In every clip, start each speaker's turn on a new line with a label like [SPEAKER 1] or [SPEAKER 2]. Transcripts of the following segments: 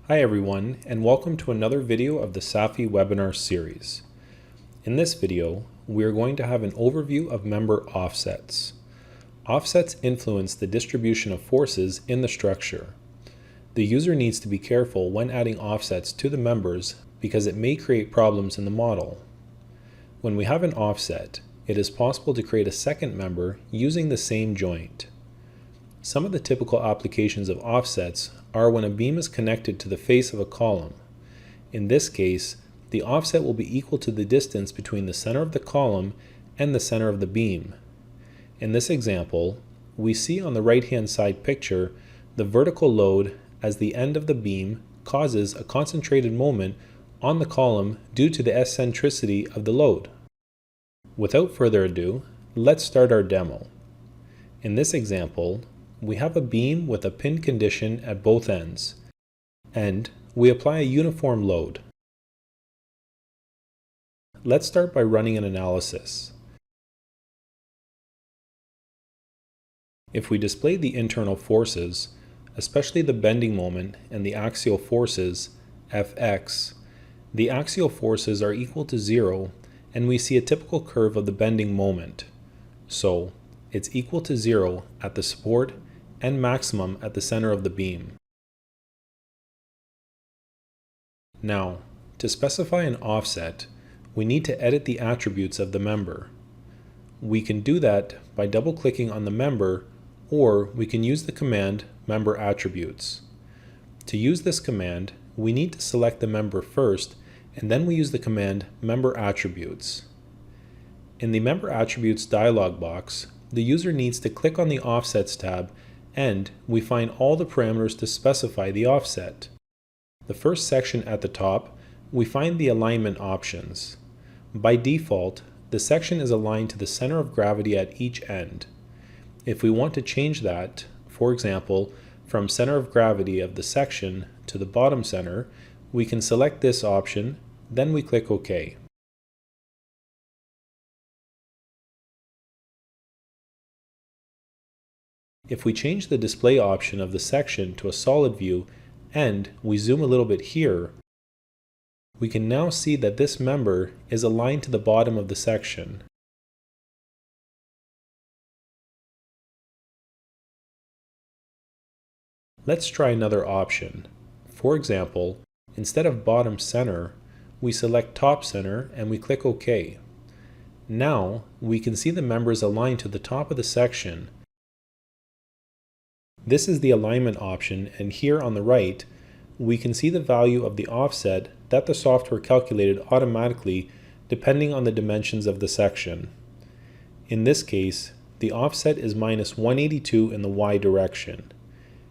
[SPEAKER 1] Hi everyone, and welcome to another video of the SAFI webinar series. In this video, we are going to have an overview of member offsets. Offsets influence the distribution of forces in the structure. The user needs to be careful when adding offsets to the members because it may create problems in the model. When we have an offset, it is possible to create a second member using the same joint. Some of the typical applications of offsets are when a beam is connected to the face of a column. In this case, the offset will be equal to the distance between the center of the column and the center of the beam. In this example, we see on the right-hand side picture the vertical load as the end of the beam causes a concentrated moment on the column due to the eccentricity of the load. Without further ado, let's start our demo. In this example, we have a beam with a pin condition at both ends, and we apply a uniform load. Let's start by running an analysis. If we display the internal forces, especially the bending moment and the axial forces, Fx, the axial forces are equal to 0, and we see a typical curve of the bending moment. So, it's equal to 0 at the support and maximum at the center of the beam. Now, to specify an offset, we need to edit the attributes of the member. We can do that by double-clicking on the member, or we can use the command member attributes. To use this command, we need to select the member first, and then we use the command member attributes. In the member attributes dialog box, the user needs to click on the offsets tab, and we find all the parameters to specify the offset. The first section at the top, we find the alignment options. By default, the section is aligned to the center of gravity at each end. If we want to change that, for example, from center of gravity of the section to the bottom center, we can select this option, then we click OK. If we change the display option of the section to a solid view and we zoom a little bit here, we can now see that this member is aligned to the bottom of the section. Let's try another option. For example, instead of bottom center, we select top center and we click OK. Now we can see the members aligned to the top of the section. This is the alignment option, and here on the right, we can see the value of the offset that the software calculated automatically depending on the dimensions of the section. In this case, the offset is -182 in the y direction.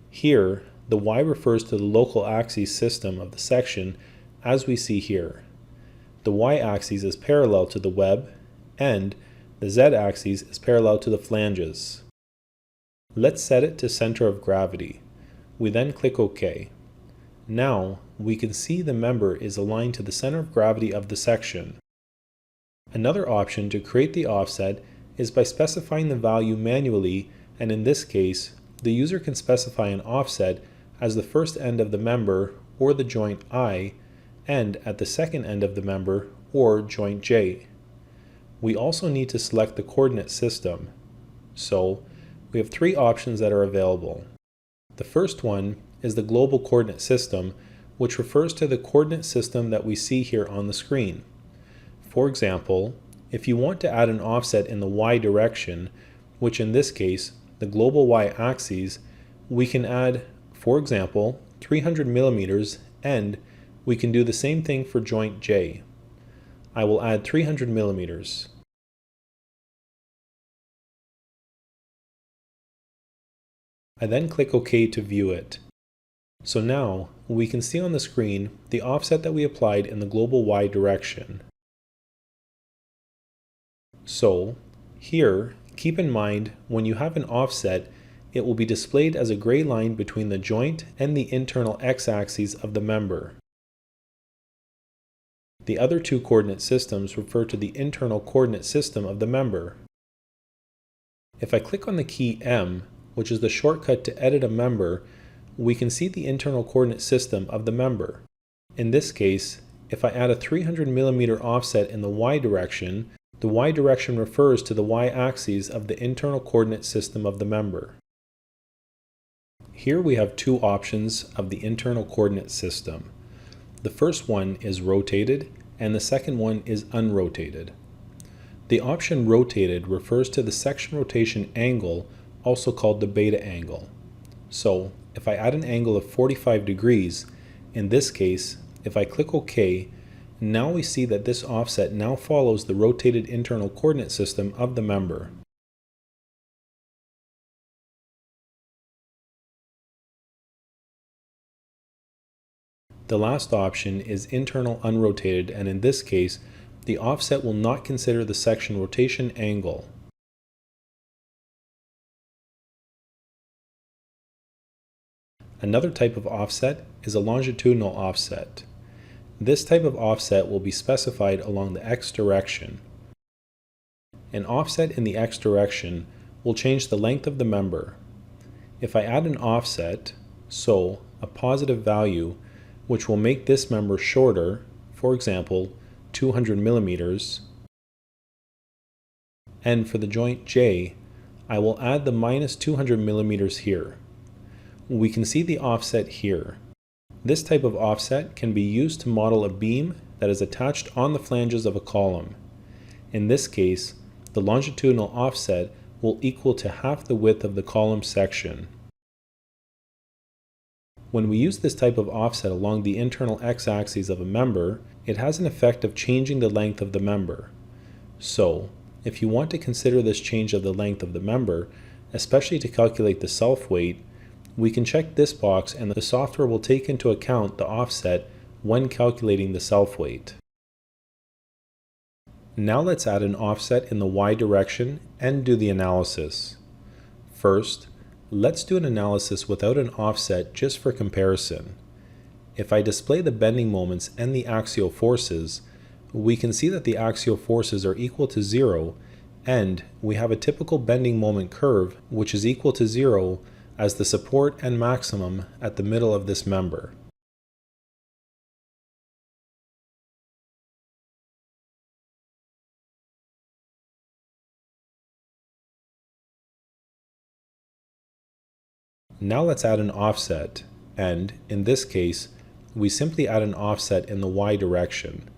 [SPEAKER 1] Here, the y refers to the local axis system of the section as we see here. The y-axis is parallel to the web, and the z-axis is parallel to the flanges. Let's set it to center of gravity. We then click OK. Now we can see the member is aligned to the center of gravity of the section. Another option to create the offset is by specifying the value manually, and in this case, the user can specify an offset as the first end of the member or the joint I, and at the second end of the member or joint J. We also need to select the coordinate system. So, we have three options that are available. The first one is the global coordinate system, which refers to the coordinate system that we see here on the screen. For example, if you want to add an offset in the y direction, which in this case, the global y-axis, we can add, for example, 300 millimeters, and we can do the same thing for joint J. I will add 300 millimeters. I then click OK to view it. So now we can see on the screen the offset that we applied in the global y direction. So here, keep in mind when you have an offset, it will be displayed as a gray line between the joint and the internal x-axis of the member. The other two coordinate systems refer to the internal coordinate system of the member. If I click on the key M, which is the shortcut to edit a member, we can see the internal coordinate system of the member. In this case, if I add a 300 millimeter offset in the y direction, the y direction refers to the y-axis of the internal coordinate system of the member. Here we have two options of the internal coordinate system. The first one is rotated and the second one is unrotated. The option rotated refers to the section rotation angle, also called the beta angle. So if I add an angle of 45 degrees, in this case, if I click OK, now we see that this offset now follows the rotated internal coordinate system of the member. The last option is internal unrotated, and in this case, the offset will not consider the section rotation angle. Another type of offset is a longitudinal offset. This type of offset will be specified along the x direction. An offset in the x direction will change the length of the member. If I add an offset, so a positive value, which will make this member shorter, for example, 200 millimeters, and for the joint J, I will add the minus 200 millimeters here. We can see the offset here. This type of offset can be used to model a beam that is attached on the flanges of a column. In this case, the longitudinal offset will equal to half the width of the column section. When we use this type of offset along the internal x-axis of a member, it has an effect of changing the length of the member. So, if you want to consider this change of the length of the member, especially to calculate the self-weight, we can check this box and the software will take into account the offset when calculating the self-weight. Now let's add an offset in the y direction and do the analysis. First, let's do an analysis without an offset just for comparison. If I display the bending moments and the axial forces, we can see that the axial forces are equal to 0, and we have a typical bending moment curve which is equal to 0 as the support and maximum at the middle of this member. Now let's add an offset, and in this case, we simply add an offset in the y direction.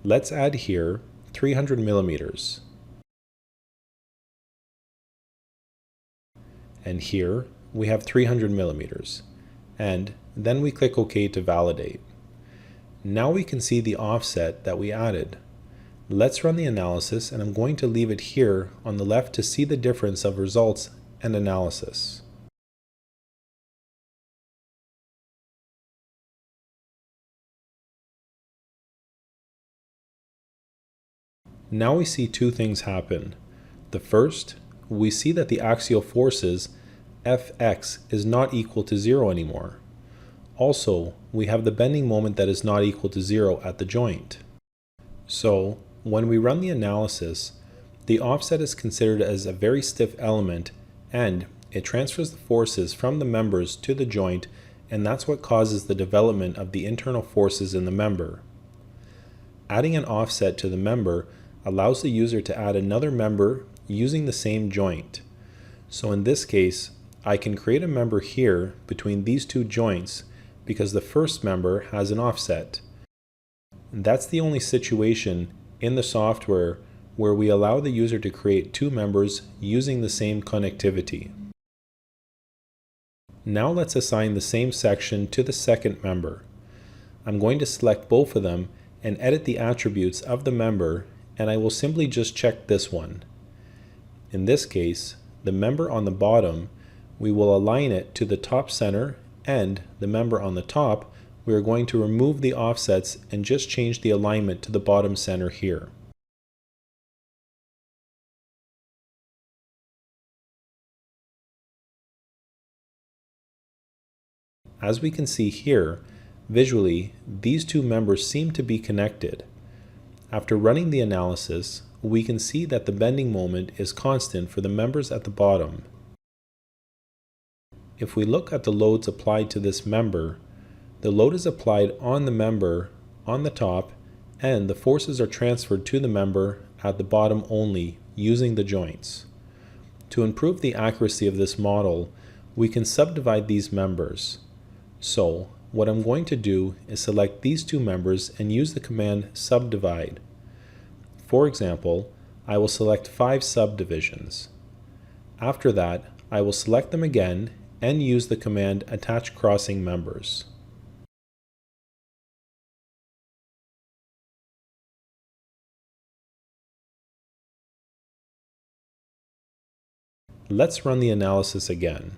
[SPEAKER 1] Let's add here 300 millimeters. And here we have 300 millimeters. And then we click OK to validate. Now we can see the offset that we added. Let's run the analysis, and I'm going to leave it here on the left to see the difference of results and analysis. Now we see two things happen. The first, we see that the axial forces Fx is not equal to 0 anymore. Also, we have the bending moment that is not equal to 0 at the joint. So, when we run the analysis, the offset is considered as a very stiff element and it transfers the forces from the members to the joint, and that's what causes the development of the internal forces in the member. Adding an offset to the member allows the user to add another member using the same joint. So in this case, I can create a member here between these two joints because the first member has an offset. That's the only situation in the software where we allow the user to create two members using the same connectivity. Now let's assign the same section to the second member. I'm going to select both of them and edit the attributes of the member, and I will simply just check this one. In this case, the member on the bottom, we will align it to the top center, and the member on the top, we are going to remove the offsets and just change the alignment to the bottom center here. As we can see here, visually, these two members seem to be connected. After running the analysis, we can see that the bending moment is constant for the members at the bottom. If we look at the loads applied to this member, the load is applied on the member on the top, and the forces are transferred to the member at the bottom only using the joints. To improve the accuracy of this model, we can subdivide these members. So, what I'm going to do is select these two members and use the command subdivide. For example, I will select 5 subdivisions. After that, I will select them again and use the command attach crossing members. Let's run the analysis again.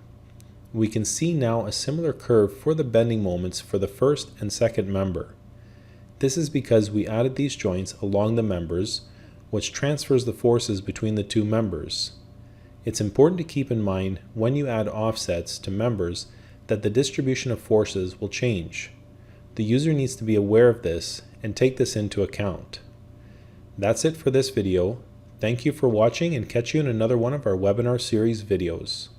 [SPEAKER 1] We can see now a similar curve for the bending moments for the first and second member. This is because we added these joints along the members, which transfers the forces between the two members. It's important to keep in mind when you add offsets to members that the distribution of forces will change. The user needs to be aware of this and take this into account. That's it for this video. Thank you for watching, and catch you in another one of our webinar series videos.